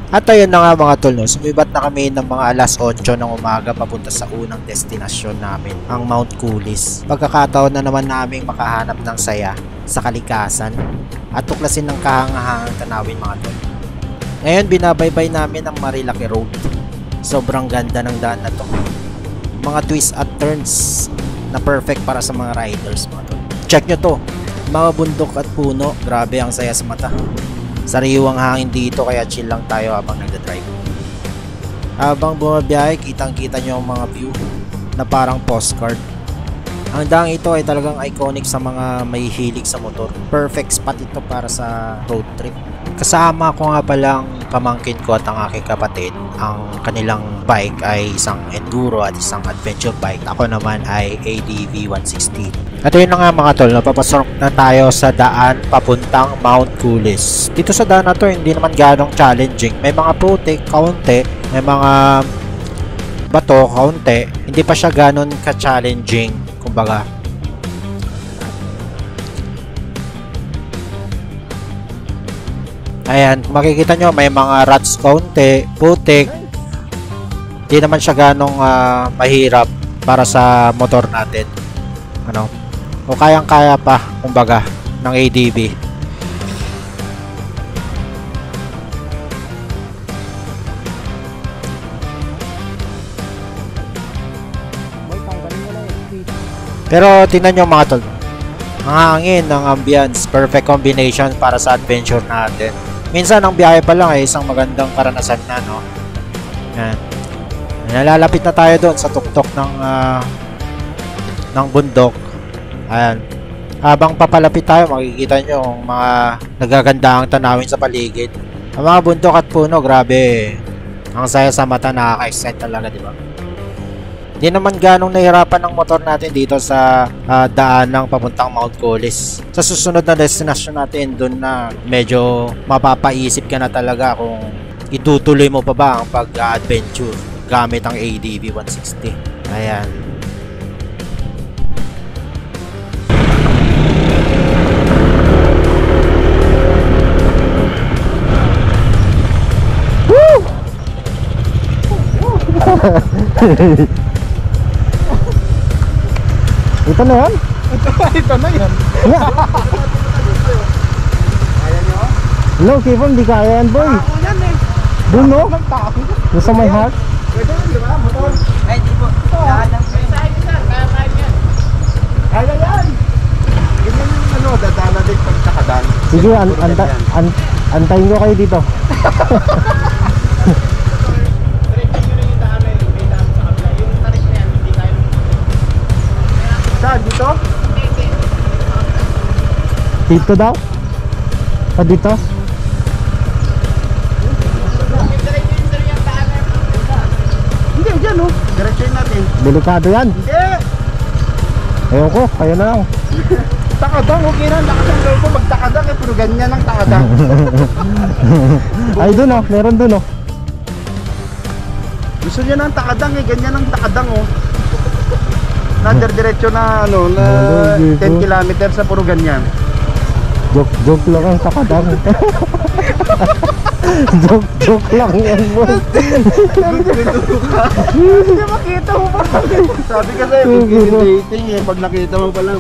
At ayun na nga mga tol, no, sumibat na kami ng mga alas 8 ng umaga papunta sa unang destinasyon namin, ang Mount Coulis. Pagkakataon na naman naming makahanap ng saya sa kalikasan at tuklasin ng kahangahangang tanawin mga tol. Ngayon binabaybay namin ang Marilaki Road. Sobrang ganda ng daan na to. Mga twists at turns na perfect para sa mga riders mga tol. Check nyo to, mga bundok at puno, grabe ang saya sa mata. Sariwang hangin dito kaya chill lang tayo habang nagda-drive. Habang bumabiyahe, kitang-kita nyo ang mga view na parang postcard. Ang daang ito ay talagang iconic sa mga may hilig sa motor. Perfect spot ito para sa road trip. Kasama ko nga palang pamangkin ko at ang aking kapatid. Ang kanilang bike ay isang enduro at isang adventure bike. Ako naman ay ADV 160. At yun na nga mga tol, napapasok na tayo sa daan papuntang Mount Coulis. Dito sa daan na to, hindi naman ganong challenging. May mga putik, kaunti. May mga bato, kaunti. Hindi pa siya ganon ka-challenging, kumbaga. Ayan, makikita nyo may mga ruts kaunti, putik. Hindi naman siya ganong mahirap para sa motor natin. Ano? O kayang-kaya pa, kumbaga, ng ADV. Pero tingnan nyo mga tol, ang hangin, ang ambience, perfect combination para sa adventure natin. Minsan ang biyahe pa lang ay isang magandang karanasan na, no? Yan. Nalalapit na tayo doon sa tuktok ng bundok. Ayan. Habang papalapit tayo, makikita nyo ang mga nagagandahang tanawin sa paligid. Ang mga bundok at puno, grabe. Ang saya sa mata, nakaka-excite talaga, di ba? Hindi naman ganong nahirapan ng motor natin dito sa daan ng papuntang Mount Coulis. Sa susunod na destination natin, doon na medyo mapapaisip ka na talaga kung itutuloy mo pa ba ang pag-adventure gamit ang ADV 160. Ayan. Woo! Ito na yan? Ito na yan. Kaya nyo? Hello, Kevin, di kaya yan, boy. Ako yan eh. Doon, no? Nagtao. Doon sa my heart. Pwede yun, di ba? Motor. Ay, di po. Lahat ng kaya yan. Kaya yan. Ganyan yung ano, dadala din pag nakadan. Sige, antayin ko kayo dito. Saan? Dito? Dito daw? O dito? Hindi, dyan oh. Diretsuin natin. Delikado yan. Hindi. Ewan ko, kayo na lang. Takadang, okay na. Nakasang loob ko magtakadang eh. Pero ganyan ang takadang. Ay, dun, oh. Meron dun, oh. Gusto niya ng takadang eh. Ganyan ang takadang oh. Diretso na ano, na 10 kilometers sa puro ganyan. Joke lang ang takadang. joke lang yan, boy. Hindi makita mo pa. Sabi kasi, dating eh. Pag nakita mo pa lang,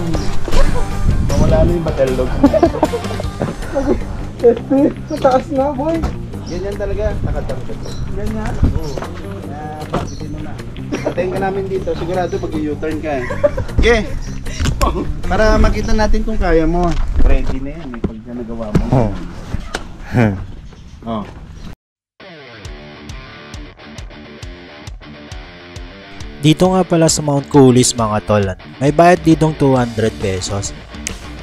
mawala na yung battlelog. Mataas na, boy. Ganyan talaga, takadang. Ganyan? Oo. Papitin mo na. Patayin ka namin dito, sigurado mag-u-turn ka eh. Okay. Para makita natin kung kaya mo. Ready na yan eh, pag nagawa mo. Oh. Dito nga pala sa Mount Coulis mga tol, may bayad ditong 200 pesos.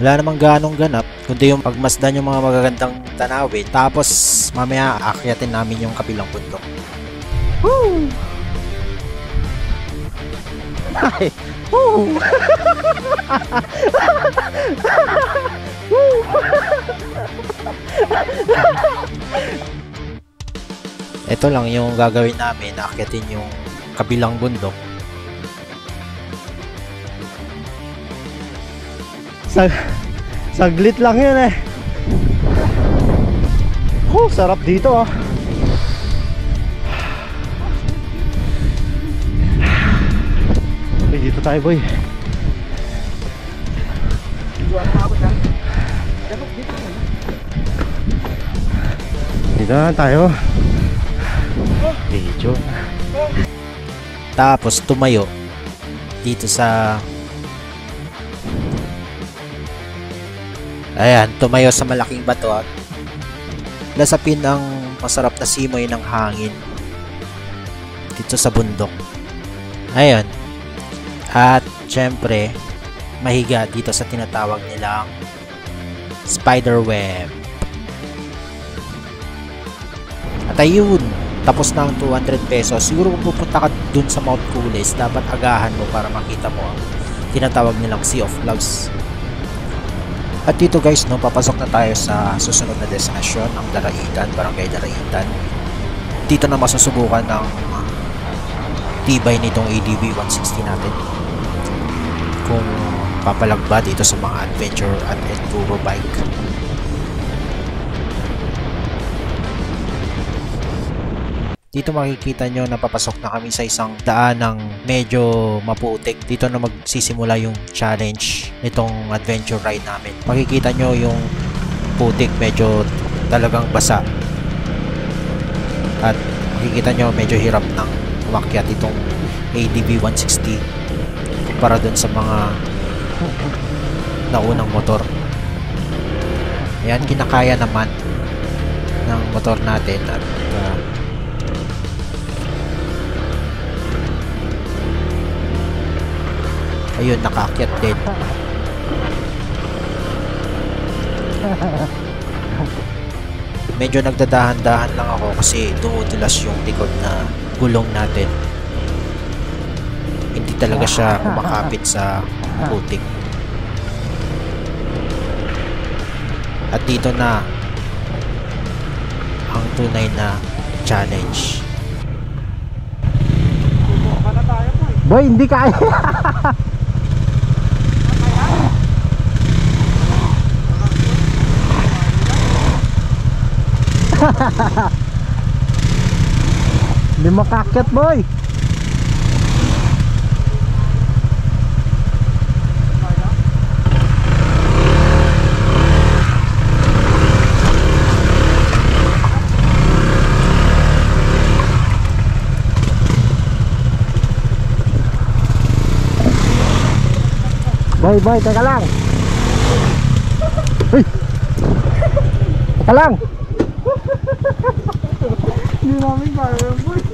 Wala namang ganong ganap, kundi yung pagmasdan yung mga magagandang tanawin. Tapos mamaya aakyatin namin yung kabilang bundok. Woo! Ay! Woo! Ito lang yung gagawin namin, aakyatin yung kabilang bundok. Saglit lang yun eh. Oh, sarap dito ah. tayo boy. Dito na tayo. Video. Tapos tumayo dito sa tumayo sa malaking bato at lasapin ang masarap na simoy ng hangin dito sa bundok. Ayun. At syempre, mahiga dito sa tinatawag nilang spider web. At ayun, tapos na ang 200 pesos. Siguro kung pupunta ka dun sa Mount Kulis, dapat agahan mo para makita mo ang tinatawag nilang Sea of Loves. At dito guys, no, papasok na tayo sa susunod na destinasyon, ang Daraitan, Barangay Daraitan. Dito na masusubukan ng tibay nitong ADV 160 natin. Kung papalagba dito sa mga adventure at enduro bike. Dito makikita nyo na papasok na kami sa isang daan ng medyo maputik. Dito na magsisimula yung challenge nitong adventure ride namin. Makikita nyo yung putik, medyo talagang basa. At makikita nyo medyo hirap ng umakyat itong ADV 160 para dun sa mga naunang motor. Ayan, kinakaya naman ng motor natin at ayun, nakaakyat din. Medyo nagdadahan-dahan lang ako kasi dumudulas yung likod na gulong natin. Hindi talaga siya kumakapit sa putik. At dito na ang tunay na challenge. Boy, hindi kaya. Hindi makakyat boy. Boy, teka lang. Uy. Teka lang. Hindi namin kaya, boy.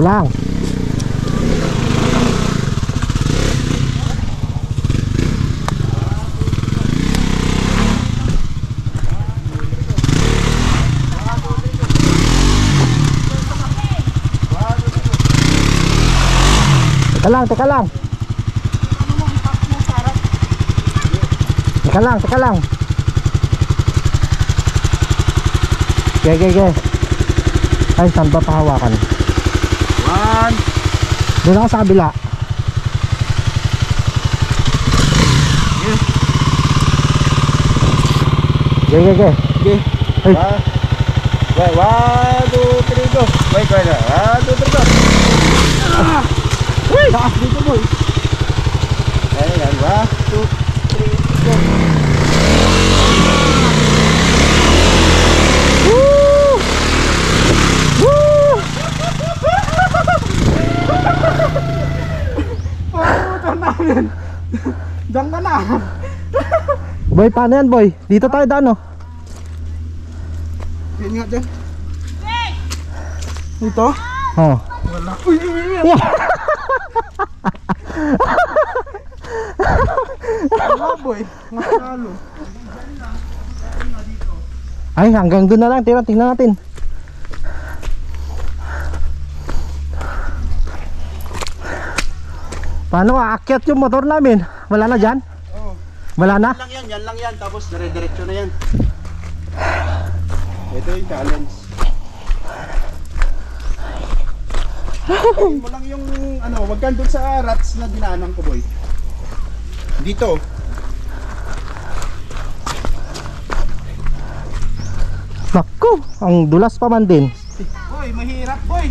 Lang. Teka lang. Okay. Ay, saan ba pahawakan? Doon ako sa kabila. Okay. Hey. 1, 2, 3, go. Wait, 1, 2, 3, go. Uy! Taas dito, boy. Ayan, 1, 2, 3, go. Woo! Woo! Paano namin? Diyan ka na. Boy, paano yan boy? Dito tayo daan, oh. Yan nga dyan. Ito? Oh. Wala. Uy. Wala boy. Masalo. Ay, hanggang doon na lang. Tingnan natin. Paano aakyat yung motor namin? Wala na dyan? Oo. Wala na? Yan lang yan. Tapos dire-diretso na yan. Ito yung challenge. Ayun mo lang yung ano, wag kang dun sa rats na dinaanan ko, boy. Dito. Naku, ang dulas pa man din. Boy, mahirap, boy.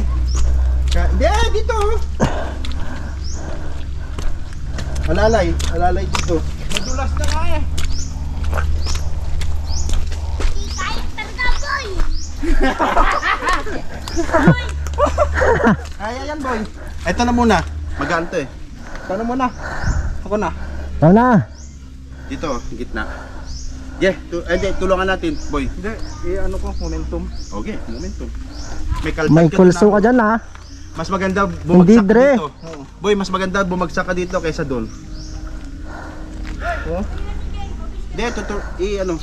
Hindi, dito. Alalay dito. Madulas na nga eh. Kahit talaga, boy! Kaya yan, boy. Ito na muna. Magaan to eh. Ito na muna. Ako na. Tama na. Dito, gitna. Tulungan natin, boy. Hindi, ano ko, momentum. Okay, momentum. May kaltat May ka pulso na. ka dyan ha. Mas maganda Hindi, bumagsak ka Dre. dito. Boy, mas maganda bumagsak ka dito kaysa doon. Oh. Hindi, ano.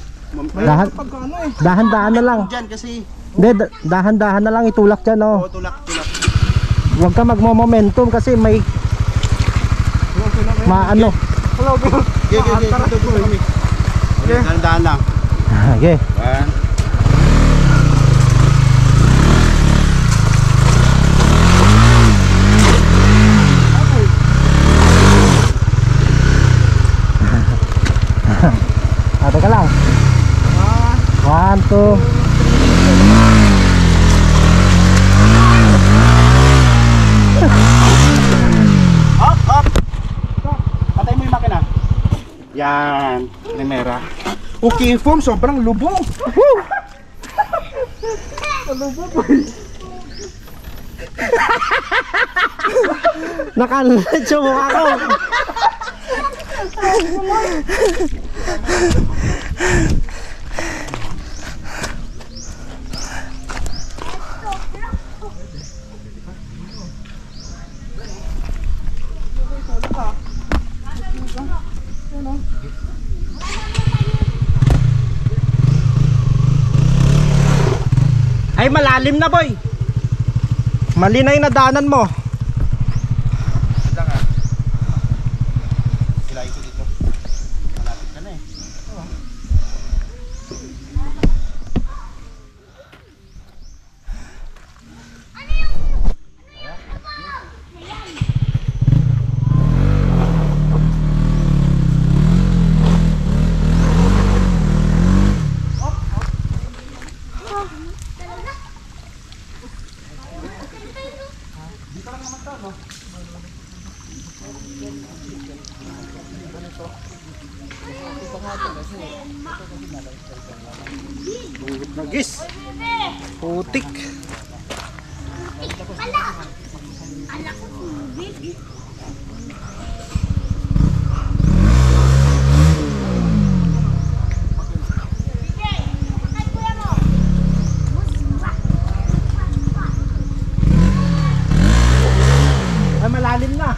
Dahan, Pagka ano eh. dahan-dahan na lang. Diyan kasi. Hindi, dahan-dahan na lang itulak dyan oh. Oo, tulak. Huwag ka magmo-momentum kasi may maano. Hello, bro. Okay. Dito kami. Okay, dahan lang. Okay. One. Teka lang. 1, 2. Up! Patay mo yung makina. Yan. Nemera. Okay, form. Sobrang lubong. Nakalit yung mukha ko. Ay, malalim na, boy. Mali na yung nadaanan mo. Ganda nga. Hilahin ko dito. Malapit ka na eh. Nagis. Putik. Anak ko, baby. Ay, malalim na.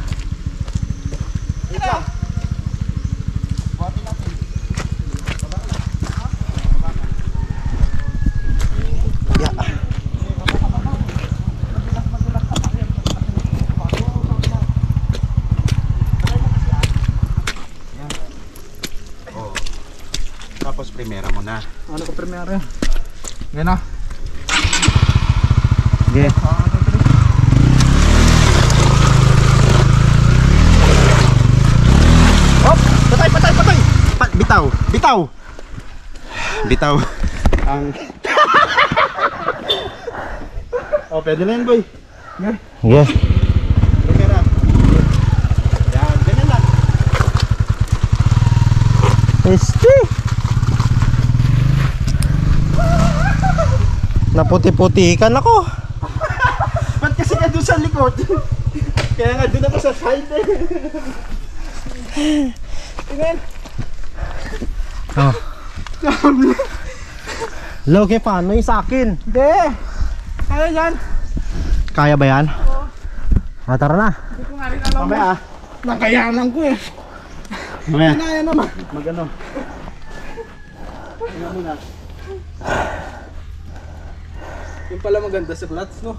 Tapos primera mo na. Ano ko premiere? Ngayon na. Okay. Hop! Patay! Bitaw! Ang... Oh, pwede na yan, boy. Yes. Primera. Yan, ganyan lang. Este. Naputi-putikan ako. Ba't kasi ka doon sa likod? Kaya nga doon ako sa side eh. Tingnan. Oh. Logi, paano yung sa akin? Hindi. Kaya yan. Kaya ba yan? Tara na. Hindi ko nga rin alam. Mamaya Nakayanan ko eh. Mamaya. Kaya naman. Magano. Tingnan mo na. Yung pala maganda sa flats, no?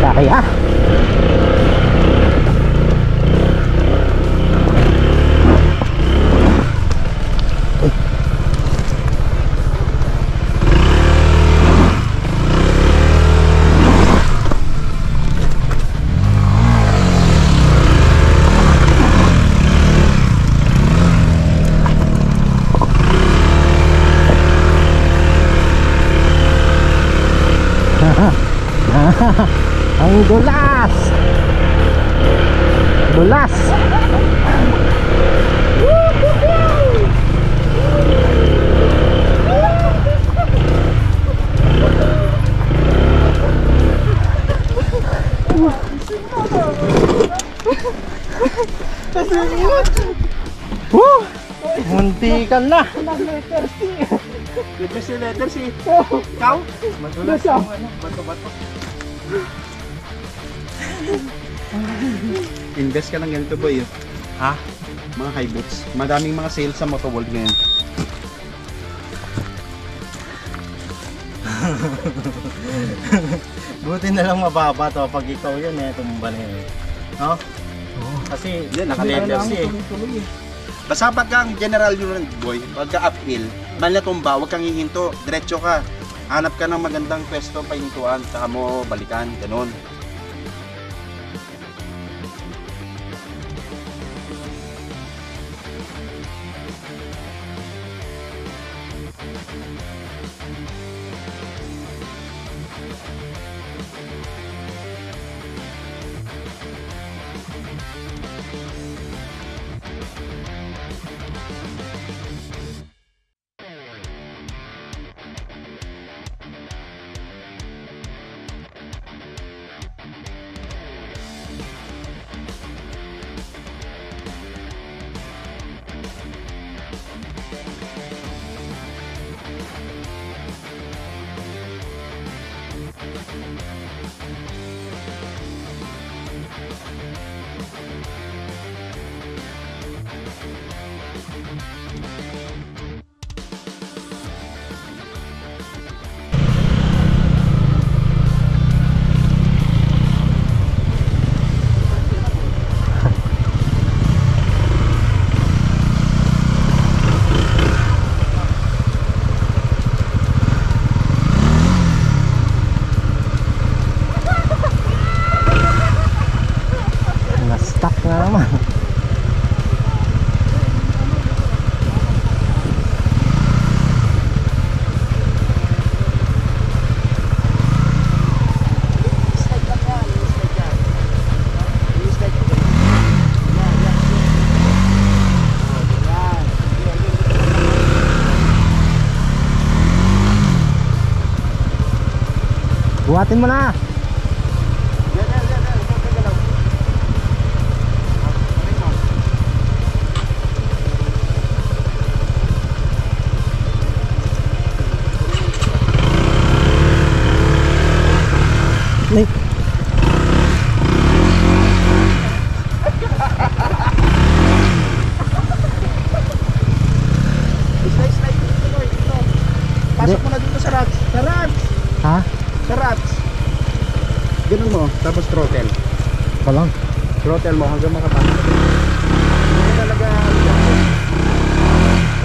Kaya. Ang dulas. Dulas. Woo! Muntikan na. Letter C, letter C. Ikaw? Madulas yung ano, bato-bato. Invest ka ng ganito boy. Ha? Mga high boots. Madaming mga sales sa Moto World ngayon. Buti na lang mababa to pag ikaw yun tumba na yun. No? Kasi naka-letter C eh. Basta pagka general yun boy, pagka uphill, malatumba, huwag kang hihinto, diretso ka. Hanap ka ng magandang pwesto, pahintuan, saka mo balikan, ganun. Na-stuck na naman. Buhatin mo na. Nay. Slide dito boy, dito. Pasok mo na dito sa rats. Sa rats! Ha? Sa rats! Ganun mo, tapos throttle. Ito lang. Throttle mo hanggang makapasok. Hindi ka talaga...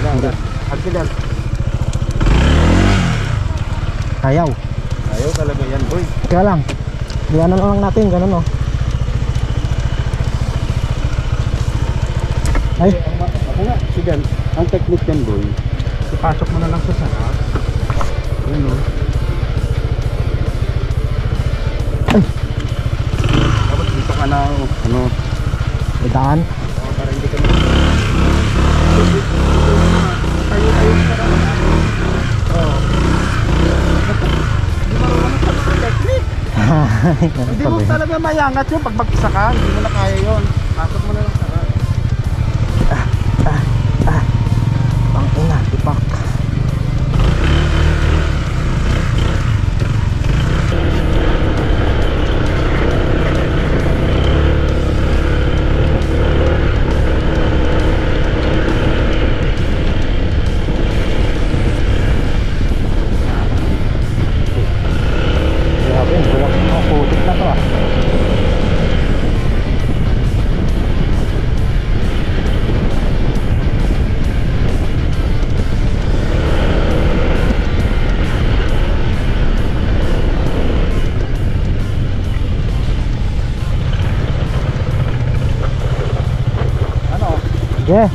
Wala. Accident. Ayaw. Ayaw talaga yan boy. Kaya lang. Diyanan lang natin, ganun oh. Ay, Ako nga, sigan. Ang technique yan boy, ipasok mo na lang sa sarap. Yun o. Tapos dito ka na, ano, may daan. para hindi ka na... Tayo sa sarap. Oo. Hindi marunong sa mga technique. Hindi mo talaga mayangat yun pag mag-isa ka. Hindi mo na kaya yun. Pasok mo na lang sa sarap. Pangina, tipak. Grabe, bulak na putik na to ah. Yeah.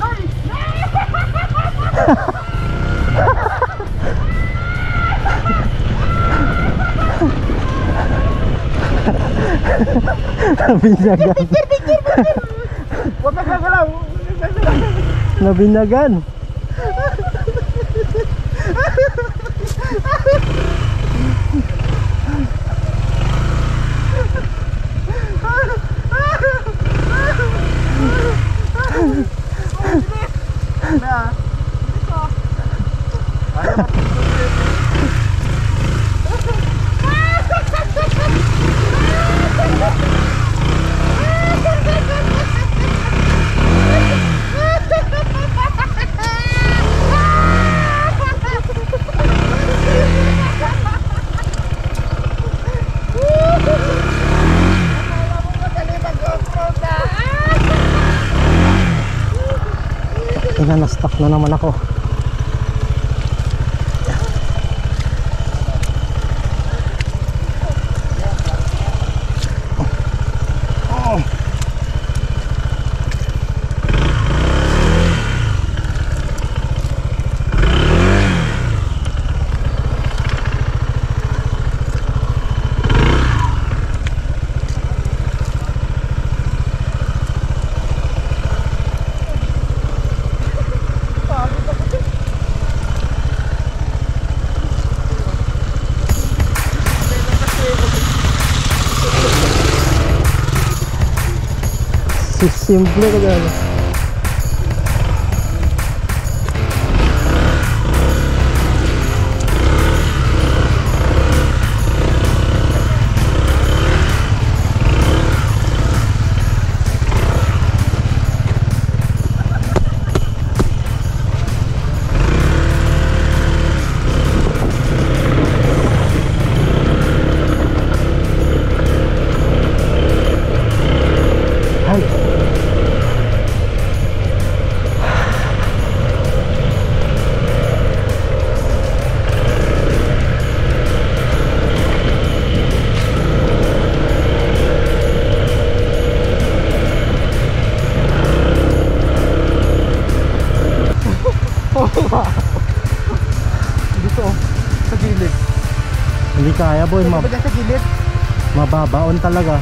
Nabinyagan. Huwag ka gagalaw. Nabinyagan. Na-stuck na naman ako. Simple ka dyan. Dito oh, sa gilid. Hindi kaya boy, Ba dyan sa gilid? mababaon talaga.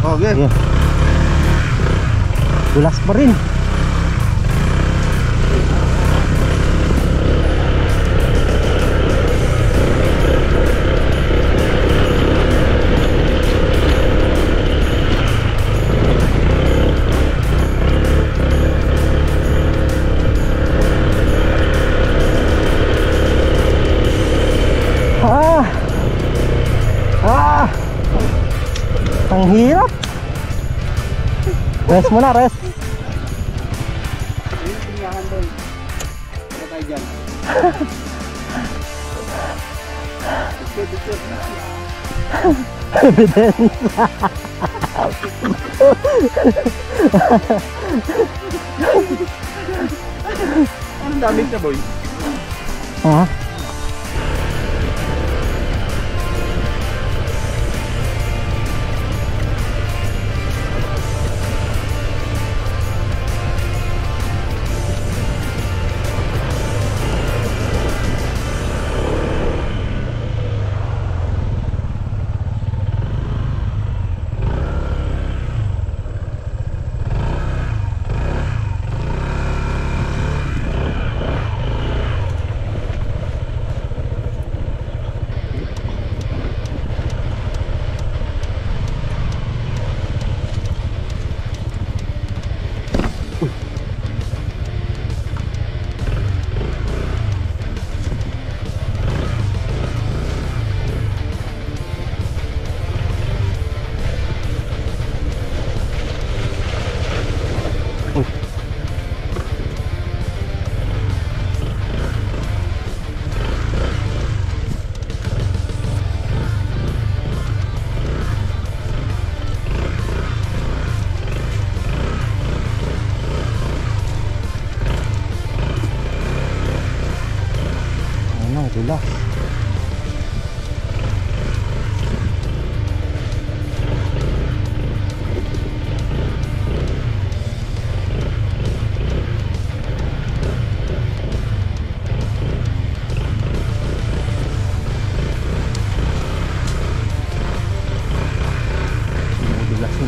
Okay. Yeah. Dulas pa rin. Ang hirap. Rest muna, rest. Ayun, tinyahan doon. Ano tayo dyan? Biskit. Evidence. Ang daming na boy. Ha?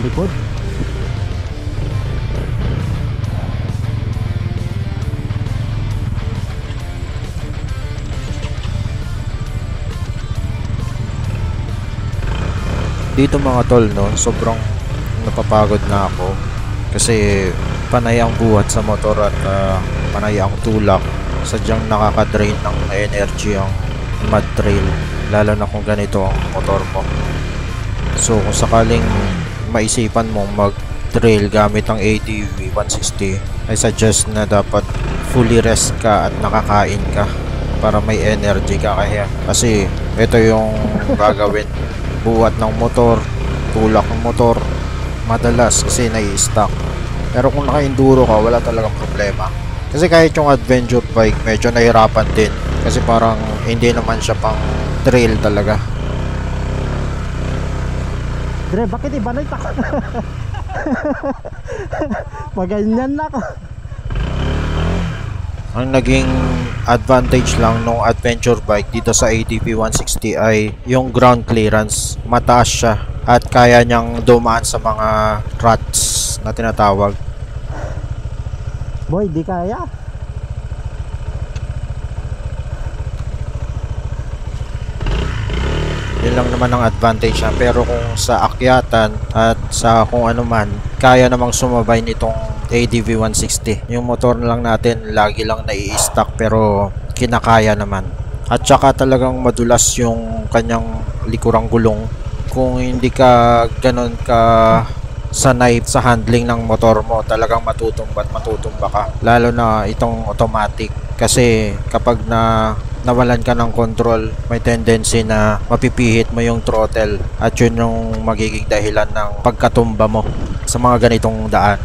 likod. Dito mga tol, no, sobrang napapagod na ako kasi panay ang buhat sa motor at panay ang tulak. Sadyang nakaka-drain ng energy ang mud trail, lalo na kung ganito ang motor mo. So kung sakaling maisipan mong mag-trail gamit ang ADV 160, I suggest na dapat fully rest ka at nakakain ka para may energy ka, kaya kasi ito yung gagawin. Buhat ng motor, tulak ng motor, madalas kasi nai-stuck. Pero kung naka-enduro ka, wala talagang problema. Kasi kahit yung adventure bike, medyo nahirapan din. Kasi parang hindi naman siya pang trail talaga. Dre, bakit iba na ito? Maganyan na ako. Ang naging advantage lang ng adventure bike dito sa ADV 160 ay yung ground clearance. Mataas siya at kaya niyang dumaan sa mga ruts na tinatawag. Boy, di kaya. Yun lang naman ang advantage niya. Pero kung sa akyatan at sa kung ano man, kaya namang sumabay nitong ADV 160. Yung motor na lang natin lagi lang nai-stuck pero kinakaya naman. At saka talagang madulas yung kanyang likurang gulong. Kung hindi ka ganon ka sanay sa handling ng motor mo, talagang matutumba ka. Lalo na itong automatic. Kasi kapag nawalan ka ng control, may tendency na mapipihit mo yung throttle at yun yung magiging dahilan ng pagkatumba mo sa mga ganitong daan.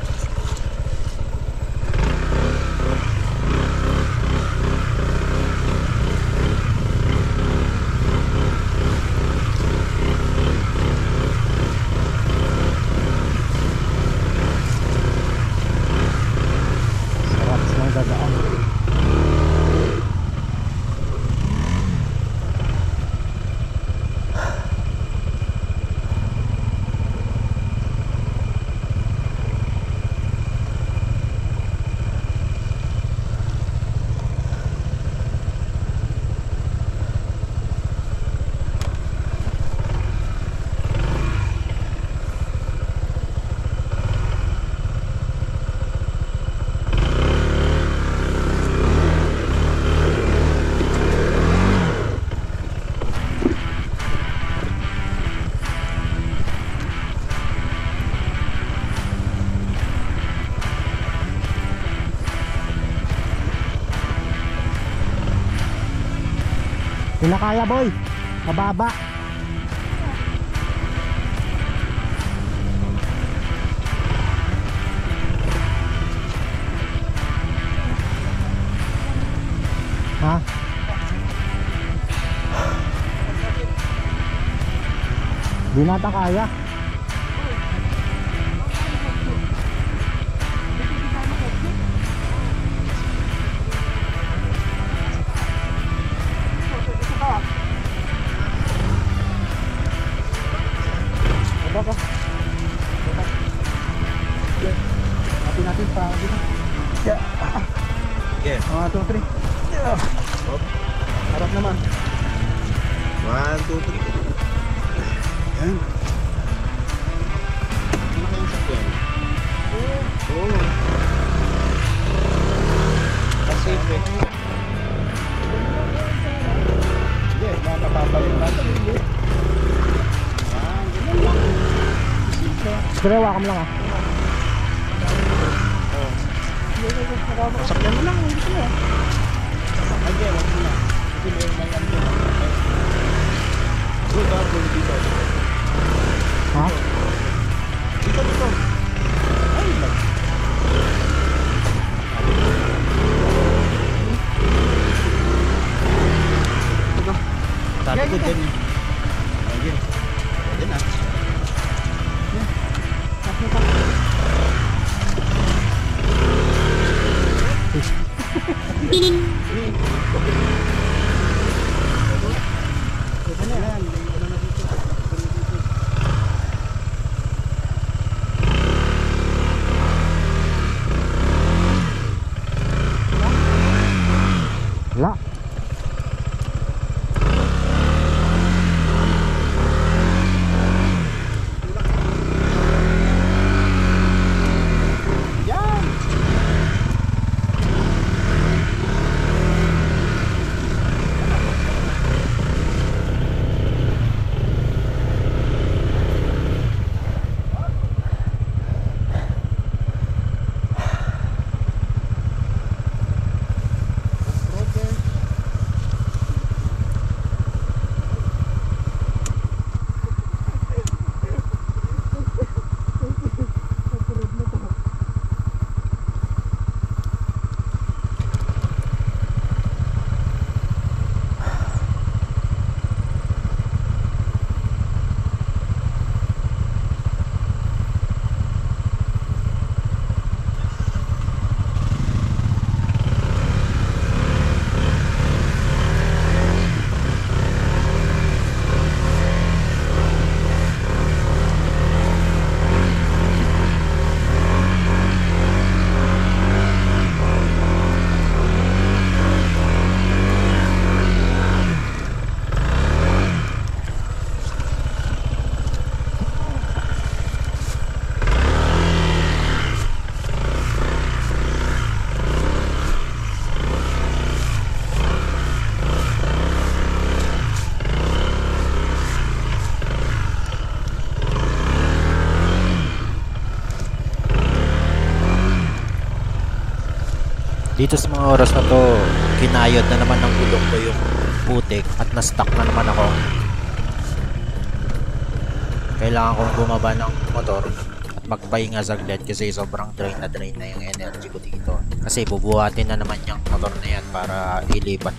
Kinakaya boy, mababa. Ha? Di nata kaya. Natin pa dito. Yeah. Okay. 1, 2, 3. Yeah. Harap naman. 1, 2, 3. Yan. Ano kayong sakyan? Oo. Kasi sige, makakapalit natin. Pero wakam lang ah. Sakyan mo lang, hindi ko na. Hindi, wag mo na. Kasi may ano na. Good, dito. Ha? Dito. Ay, lang. Sabi ko din. Ayun. Ayun na. Dito sa mga oras na to, kinayod na naman ng gulong ko yung putik at na-stuck na naman ako. Kailangan kong bumaba ng motor at magpahinga saglit kasi sobrang drain na yung energy ko dito. Kasi bubuhatin na naman yung motor na yan para ilipat.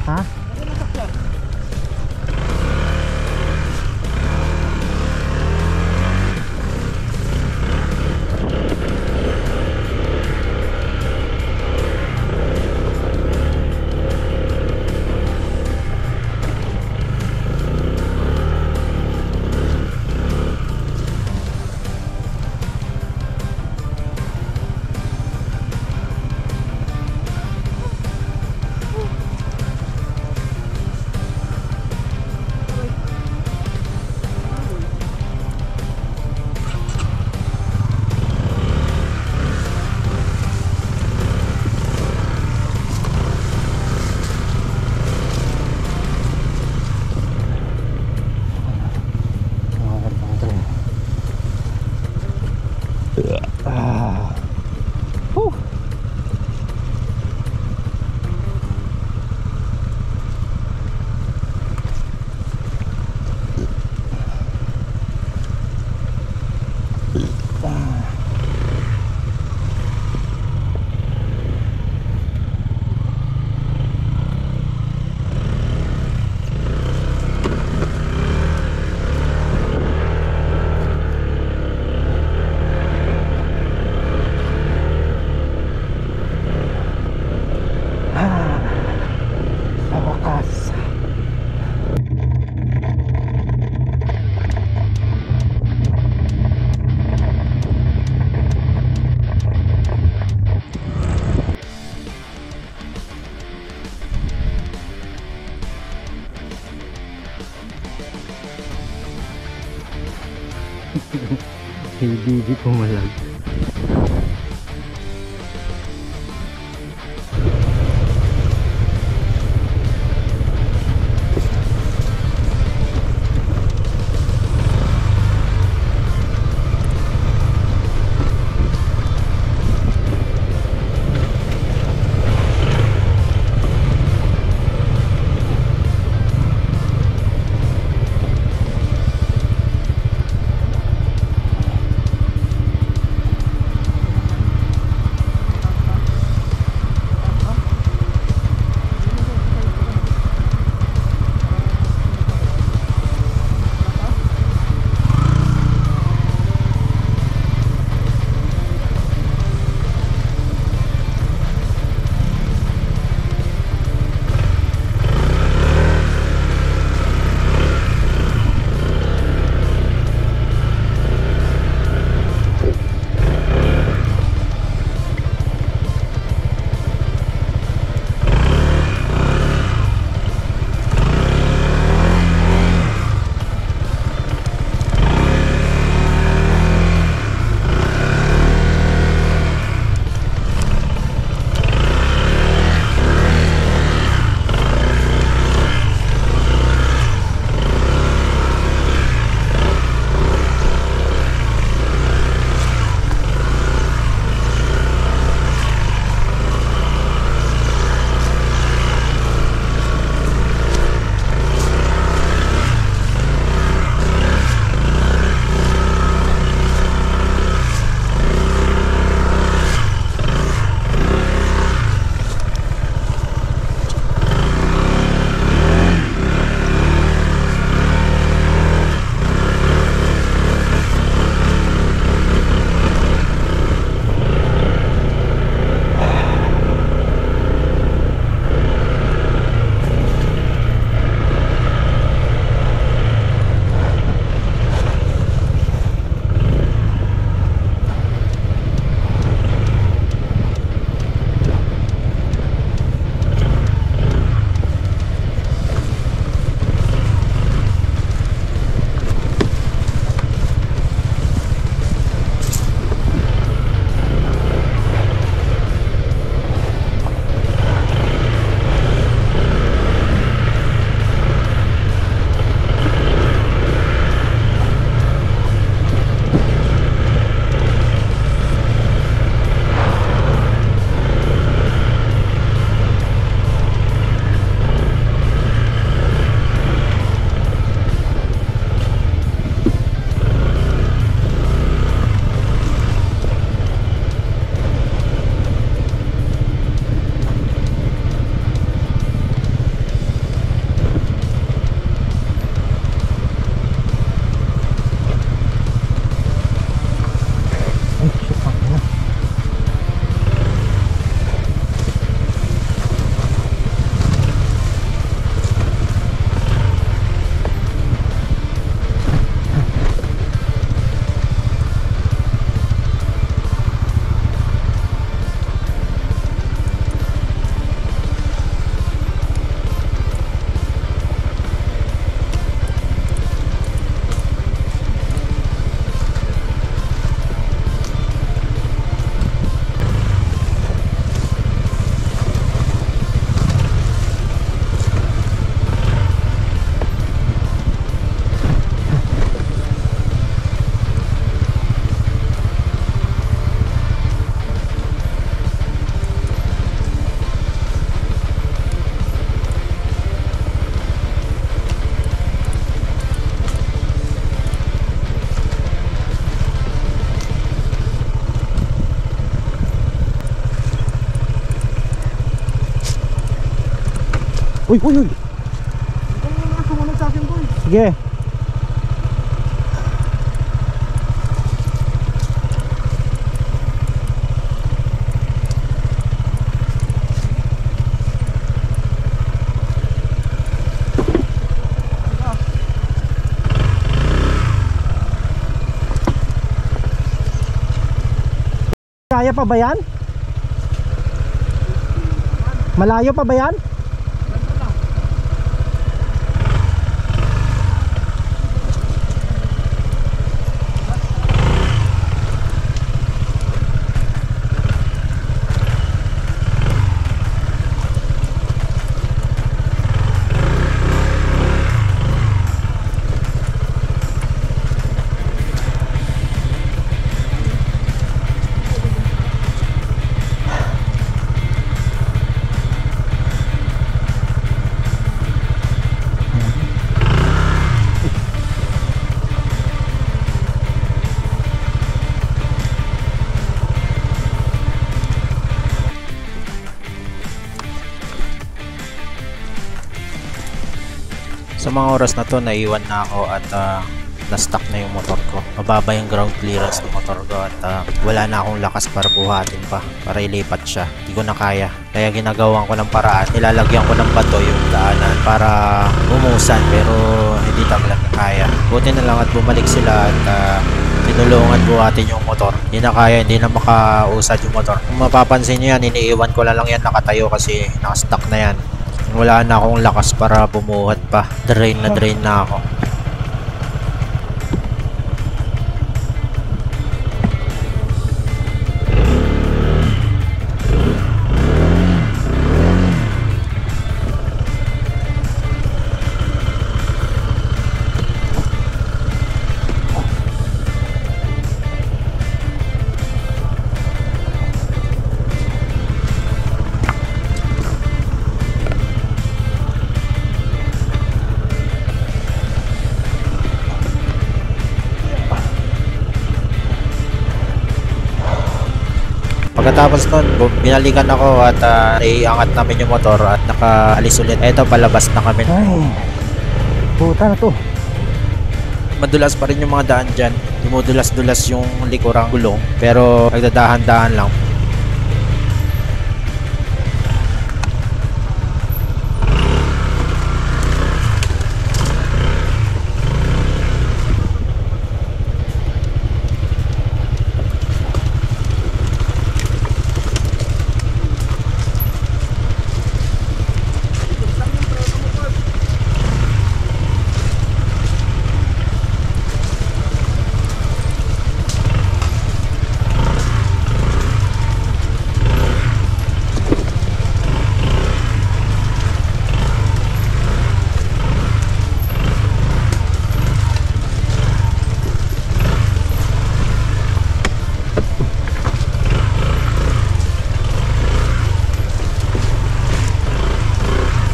Ha? Sa wakas. Hindi pumalag. Uy, uy, uy. Ikaw na mga sumunod sa akin, boy. Sige. Kaya pa ba yan? Malayo pa ba yan? Sa mga oras na to, naiwan na ako at na-stuck na yung motor ko. Mababa yung ground clearance ng motor ko at wala na akong lakas para buhatin pa, para ilipat siya. Hindi ko na kaya. Kaya ginagawan ko ng paraan. Nilalagyan ko ng bato yung daanan para umusan, pero hindi talaga kaya. Buti na lang at bumalik sila at tinulungan buhatin yung motor. Hindi na kaya, hindi na makausad yung motor. Kung mapapansin nyo yan, iniiwan ko na lang yan nakatayo kasi naka-stuck na yan. Wala na akong lakas para bumuhat pa. Drain na ako. Pagkatapos nun, binalikan ako at iangat namin yung motor at nakaalis ulit. Eto, palabas na kami. Ay, puta na to. Madulas pa rin yung mga daan dyan. Dumudulas-dulas yung likurang gulong. Pero nagdadahan-dahan lang.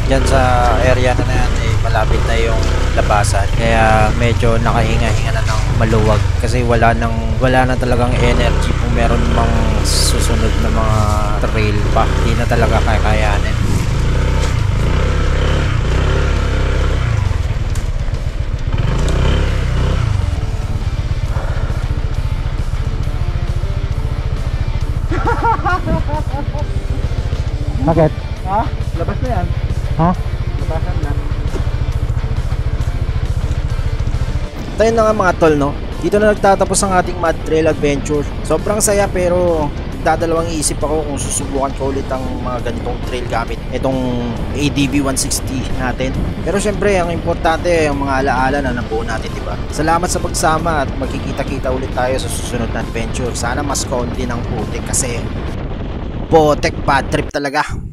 Dyan sa area na yan malapit na yung labasan, kaya medyo nakahinga-hinga na ng maluwag kasi wala na talagang energy kung meron mang susunod na mga trail pa, hindi na talaga kakayanin. Bakit? Ha? Labas na yan. Ha? Labasan na. Tayo na nga mga tol, no? Dito na nagtatapos ang ating mud trail adventure. Sobrang saya pero nagdadalawang isip ako kung susubukan ko ulit ang mga ganitong trail gamit itong ADV 160 natin. Pero syempre, ang importante ang mga alaala na nabuo natin, di ba? Salamat sa pagsama at magkikita-kita ulit tayo sa susunod na adventure. Sana mas kaunti ng putik kasi putik bad trip talaga.